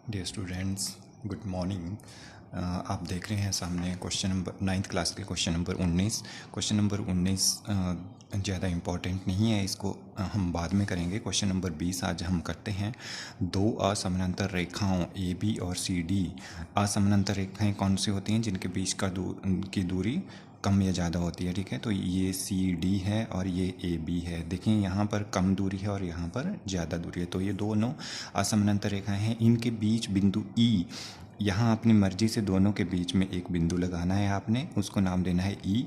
Dear students, good morning. आप देख रहे हैं सामने क्वेश्चन नंबर 9th क्लास के क्वेश्चन नंबर 19। क्वेश्चन नंबर 19 ज़्यादा इम्पॉर्टेंट नहीं है, इसको हम बाद में करेंगे। क्वेश्चन नंबर 20 आज हम करते हैं। दो असमानांतर रेखाओं ए बी और सी डी। असमानांतर रेखाएं कौन सी होती हैं? जिनके बीच की दूरी कम या ज़्यादा होती है। ठीक है, तो ये सी डी है और ये ए बी है। देखें, यहाँ पर कम दूरी है और यहाँ पर ज़्यादा दूरी है, तो ये दोनों असमानांतर रेखाएं हैं। इनके बीच बिंदु ई, यहाँ अपनी मर्जी से दोनों के बीच में एक बिंदु लगाना है, आपने उसको नाम देना है ई।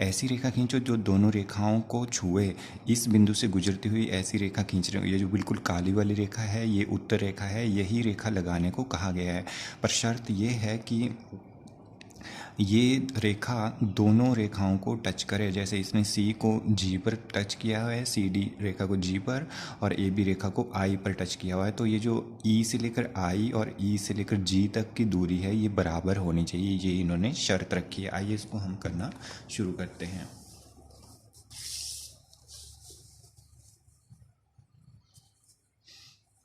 ऐसी रेखा खींचो जो दोनों रेखाओं को छुए। इस बिंदु से गुजरती हुई ऐसी रेखा खींच रहे हो। ये जो बिल्कुल काली वाली रेखा है ये उत्तर रेखा है, यही रेखा लगाने को कहा गया है। पर शर्त ये है कि ये रेखा दोनों रेखाओं को टच करे। जैसे इसने सी को जी पर टच किया हुआ है, सी डी रेखा को जी पर, और ए बी रेखा को आई पर टच किया हुआ है। तो ये जो ई से लेकर आई और ई से लेकर जी तक की दूरी है ये बराबर होनी चाहिए, ये इन्होंने शर्त रखी है। आइए इसको हम करना शुरू करते हैं।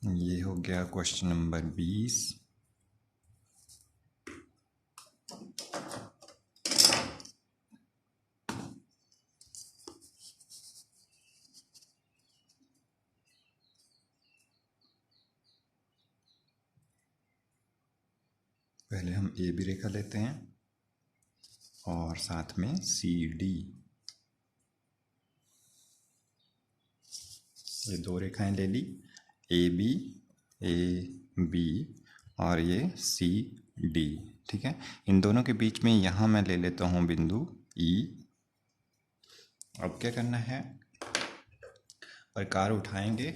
ये हो गया क्वेश्चन नंबर 20। पहले हम ए बी रेखा लेते हैं और साथ में सी डी। ये दो रेखाएं ले ली, ए बी और ये सी डी। ठीक है, इन दोनों के बीच में यहाँ मैं ले लेता हूँ बिंदु ई। अब क्या करना है, प्रकार उठाएंगे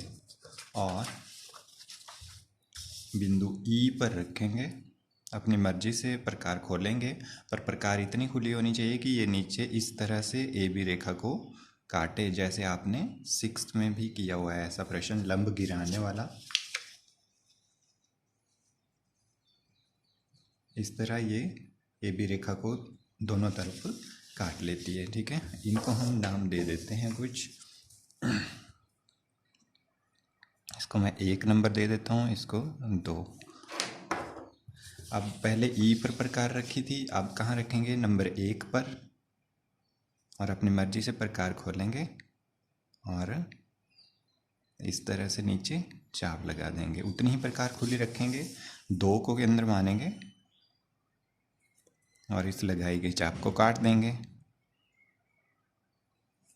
और बिंदु ई पर रखेंगे। अपनी मर्जी से प्रकार खोलेंगे, पर प्रकार इतनी खुली होनी चाहिए कि ये नीचे इस तरह से ए बी रेखा को काटे, जैसे आपने 6th में भी किया हुआ है ऐसा प्रश्न, लंब गिराने वाला। इस तरह ये ए बी रेखा को दोनों तरफ काट लेती है। ठीक है, इनको हम नाम दे देते हैं कुछ। इसको मैं 1 नंबर दे देता हूँ, इसको 2। अब पहले ई पर प्रकार रखी थी, अब कहाँ रखेंगे? नंबर 1 पर, और अपनी मर्जी से प्रकार खोलेंगे और इस तरह से नीचे चाप लगा देंगे। उतनी ही प्रकार खुली रखेंगे, 2 को केंद्र मानेंगे और इस लगाई गई चाप को काट देंगे।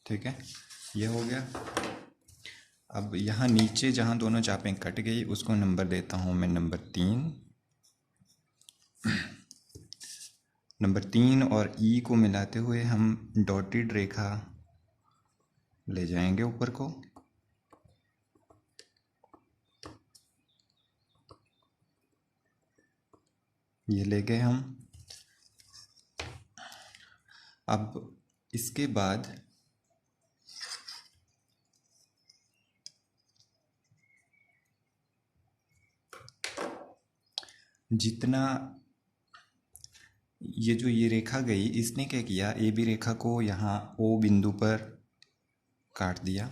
ठीक है, ये हो गया। अब यहाँ नीचे जहाँ दोनों चापें कट गई उसको नंबर देता हूँ मैं नंबर 3। नंबर 3 और ई को मिलाते हुए हम डॉटेड रेखा ले जाएंगे ऊपर को। ये ले गए हम। अब इसके बाद जितना ये रेखा गई, इसने क्या किया, ए बी रेखा को यहाँ ओ बिंदु पर काट दिया।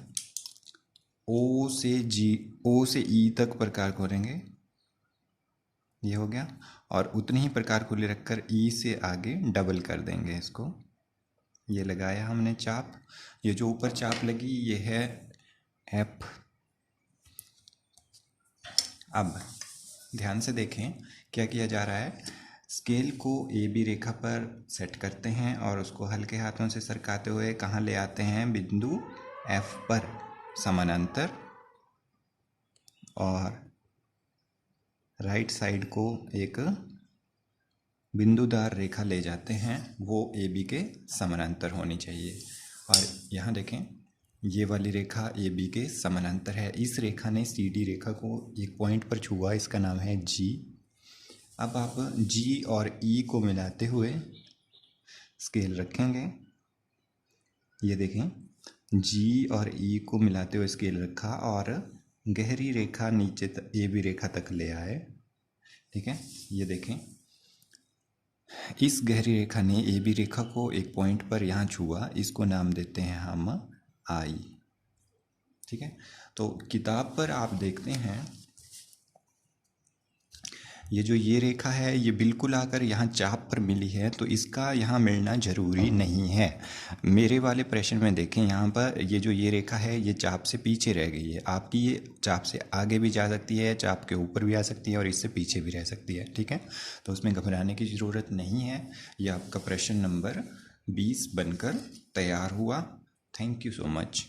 ओ से ई तक प्रकार खोलेंगे, ये हो गया। और उतनी ही प्रकार खुले रखकर ई से आगे डबल कर देंगे इसको। ये लगाया हमने चाप। ये जो ऊपर चाप लगी ये है एफ। अब ध्यान से देखें क्या किया जा रहा है। स्केल को ए बी रेखा पर सेट करते हैं और उसको हल्के हाथों से सरकाते हुए कहाँ ले आते हैं? बिंदु एफ पर समानांतर, और राइट साइड को एक बिंदुदार रेखा ले जाते हैं, वो ए बी के समानांतर होनी चाहिए। और यहाँ देखें, ये वाली रेखा ए बी के समानांतर है। इस रेखा ने सी डी रेखा को एक पॉइंट पर छुआ, इसका नाम है जी। अब आप जी और ई को मिलाते हुए स्केल रखेंगे। ये देखें, जी और ई को मिलाते हुए स्केल रखा और गहरी रेखा नीचे ए बी रेखा तक ले आए। ठीक है, ये देखें, इस गहरी रेखा ने ए बी रेखा को एक पॉइंट पर यहाँ छुआ, इसको नाम देते हैं हम आई। ठीक है, तो किताब पर आप देखते हैं ये जो ये रेखा है ये बिल्कुल आकर यहाँ चाप पर मिली है, तो इसका यहाँ मिलना ज़रूरी नहीं है। मेरे वाले प्रश्न में देखें, यहाँ पर ये जो ये रेखा है ये चाप से पीछे रह गई है, आपकी ये चाप से आगे भी जा सकती है, चाप के ऊपर भी आ सकती है और इससे पीछे भी रह सकती है। ठीक है, तो उसमें घबराने की ज़रूरत नहीं है। ये आपका प्रश्न नंबर 20 बनकर तैयार हुआ। Thank you so much.